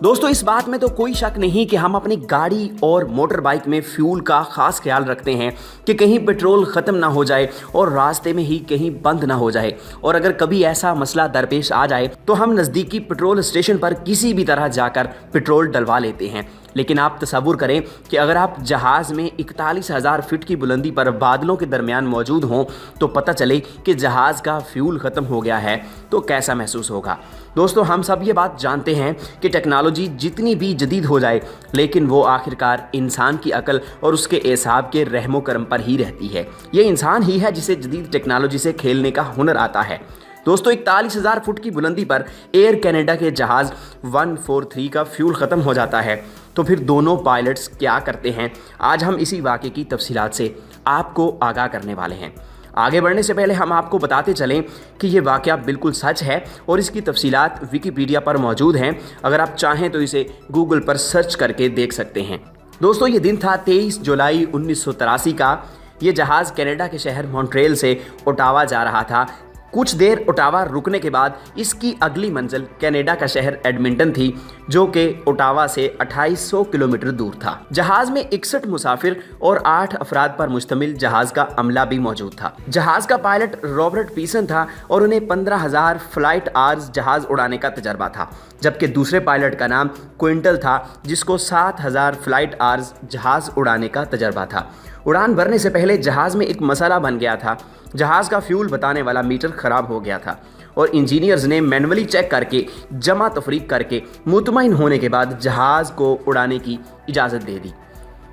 दोस्तों इस बात में तो कोई शक नहीं कि हम अपनी गाड़ी और मोटर बाइक में फ्यूल का खास ख्याल रखते हैं कि कहीं पेट्रोल ख़त्म ना हो जाए और रास्ते में ही कहीं बंद ना हो जाए। और अगर कभी ऐसा मसला दरपेश आ जाए तो हम नज़दीकी पेट्रोल स्टेशन पर किसी भी तरह जाकर पेट्रोल डलवा लेते हैं। लेकिन आप तसव्वुर करें कि अगर आप जहाज़ में 41,000 फीट की बुलंदी पर बादलों के दरमियान मौजूद हों तो पता चले कि जहाज़ का फ्यूल ख़त्म हो गया है तो कैसा महसूस होगा। दोस्तों हम सब ये बात जानते हैं कि टेक्नोलॉजी जितनी भी जदीद हो जाए लेकिन वो आखिरकार इंसान की अकल और उसके एसाब के रहमो करम पर ही रहती है। ये इंसान ही है जिसे जदीद टेक्नोलॉजी से खेलने का हुनर आता है। दोस्तों 41,000 फुट की बुलंदी पर एयर कनाडा के जहाज़ 143 का फ्यूल ख़त्म हो जाता है तो फिर दोनों पायलट्स क्या करते हैं, आज हम इसी वाक़े की तफसीलात से आपको आगाह करने वाले हैं। आगे बढ़ने से पहले हम आपको बताते चलें कि ये वाक़या बिल्कुल सच है और इसकी तफसीलात विकिपीडिया पर मौजूद हैं। अगर आप चाहें तो इसे गूगल पर सर्च करके देख सकते हैं। दोस्तों ये दिन था 23 जुलाई 1983 का। ये जहाज़ कनाडा के शहर मॉन्ट्रियल से ओटावा जा रहा था। कुछ देर ओटावा रुकने के बाद इसकी अगली मंजिल कनाडा का शहर एडमिंटन थी जो कि ओटावा से 2800 किलोमीटर दूर था। जहाज में 61 मुसाफिर और 8 अफराद पर मुश्तमिल जहाज का अमला भी मौजूद था। जहाज का पायलट रॉबर्ट पीसन था और उन्हें 15,000 फ्लाइट आवर्स जहाज उड़ाने का तजर्बा था, जबकि दूसरे पायलट का नाम क्विंटल था जिसको 7,000 फ्लाइट आवर्स जहाज उड़ाने का तजर्बा था। उड़ान भरने से पहले जहाज़ में एक मसला बन गया था। जहाज़ का फ्यूल बताने वाला मीटर ख़राब हो गया था और इंजीनियर्स ने मैनुअली चेक करके जमा तफरीक करके मुतमईन होने के बाद जहाज़ को उड़ाने की इजाज़त दे दी।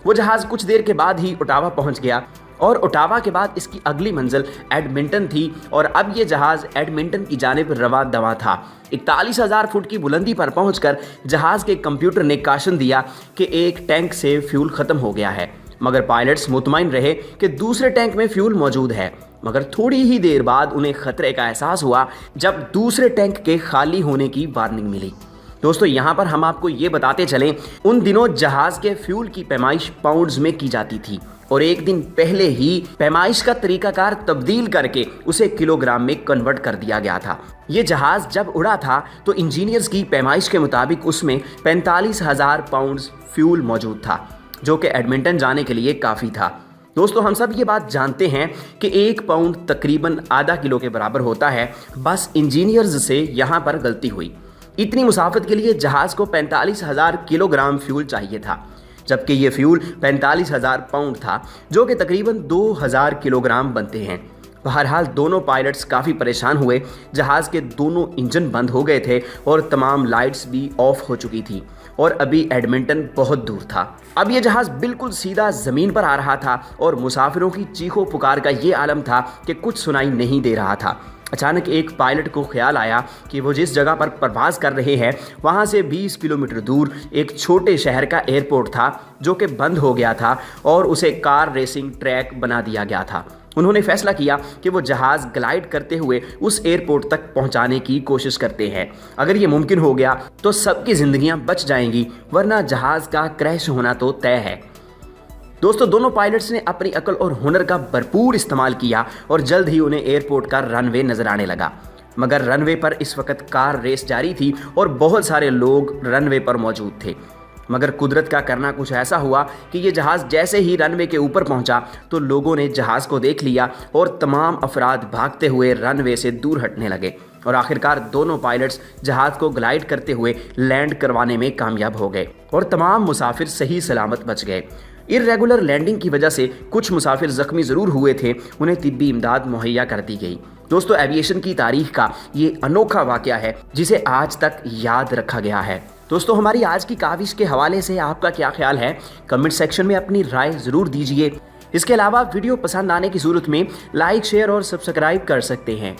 वो जहाज़ कुछ देर के बाद ही ओटावा पहुंच गया और ओटावा के बाद इसकी अगली मंजिल एडमिंटन थी और अब ये जहाज़ एडमिंटन की जानिब रवा दवा था। 41,000 फुट की बुलंदी पर पहुंचकर जहाज़ के कंप्यूटर ने काशन दिया कि एक टैंक से फ्यूल ख़त्म हो गया है, मगर पायलट्स मुतमईन रहे कि दूसरे टैंक में फ्यूल मौजूद है। मगर थोड़ी ही देर बाद उन्हें खतरे का एहसास हुआ जब दूसरे टैंक के खाली होने की वार्निंग मिली। दोस्तों यहाँ पर हम आपको ये बताते चलें, उन दिनों जहाज़ के फ्यूल की पैमाइश पाउंड्स में की जाती थी और एक दिन पहले ही पैमाइश का तरीकाकार तब्दील करके उसे किलोग्राम में कन्वर्ट कर दिया गया था। ये जहाज़ जब उड़ा था तो इंजीनियर्स की पैमाइश के मुताबिक उसमें 45,000 पाउंड्स फ्यूल मौजूद था जो कि एडमिंटन जाने के लिए काफ़ी था। दोस्तों हम सब ये बात जानते हैं कि 1 पाउंड तकरीबन आधा किलो के बराबर होता है। बस इंजीनियर्स से यहाँ पर गलती हुई। इतनी मुसाफत के लिए जहाज़ को 45,000 किलोग्राम फ्यूल चाहिए था, जबकि ये फ्यूल 45,000 पाउंड था जो कि तकरीबन 2,000 किलोग्राम बनते हैं। बहरहाल दोनों पायलट्स काफ़ी परेशान हुए। जहाज़ के दोनों इंजन बंद हो गए थे और तमाम लाइट्स भी ऑफ हो चुकी थी और अभी एडमिंटन बहुत दूर था। अब ये जहाज़ बिल्कुल सीधा ज़मीन पर आ रहा था और मुसाफिरों की चीखों पुकार का ये आलम था कि कुछ सुनाई नहीं दे रहा था। अचानक एक पायलट को ख्याल आया कि वो जिस जगह पर परवाज़ कर रहे हैं वहाँ से 20 किलोमीटर दूर एक छोटे शहर का एयरपोर्ट था जो कि बंद हो गया था और उसे कार रेसिंग ट्रैक बना दिया गया था। उन्होंने फैसला किया कि वो जहाज़ ग्लाइड करते हुए उस एयरपोर्ट तक पहुंचाने की कोशिश करते हैं। अगर ये मुमकिन हो गया तो सबकी ज़िंदगियां बच जाएंगी, वरना जहाज़ का क्रैश होना तो तय है। दोस्तों दोनों पायलट्स ने अपनी अकल और हुनर का भरपूर इस्तेमाल किया और जल्द ही उन्हें एयरपोर्ट का रनवे नज़र आने लगा। मगर रनवे पर इस वक्त कार रेस जारी थी और बहुत सारे लोग रनवे पर मौजूद थे। मगर कुदरत का करना कुछ ऐसा हुआ कि ये जहाज़ जैसे ही रनवे के ऊपर पहुंचा तो लोगों ने जहाज़ को देख लिया और तमाम अफराद भागते हुए रनवे से दूर हटने लगे और आखिरकार दोनों पायलट्स जहाज़ को ग्लाइड करते हुए लैंड करवाने में कामयाब हो गए और तमाम मुसाफिर सही सलामत बच गए। इर्रेगुलर लैंडिंग की वजह से कुछ मुसाफिर ज़ख्मी ज़रूर हुए थे, उन्हें तिब्बी इमदाद मुहैया कर दी गई। दोस्तों एविएशन की तारीख का ये अनोखा वाक़या है जिसे आज तक याद रखा गया है। दोस्तों हमारी आज की काविश के हवाले से आपका क्या ख्याल है, कमेंट सेक्शन में अपनी राय ज़रूर दीजिए। इसके अलावा वीडियो पसंद आने की सूरत में लाइक, शेयर और सब्सक्राइब कर सकते हैं।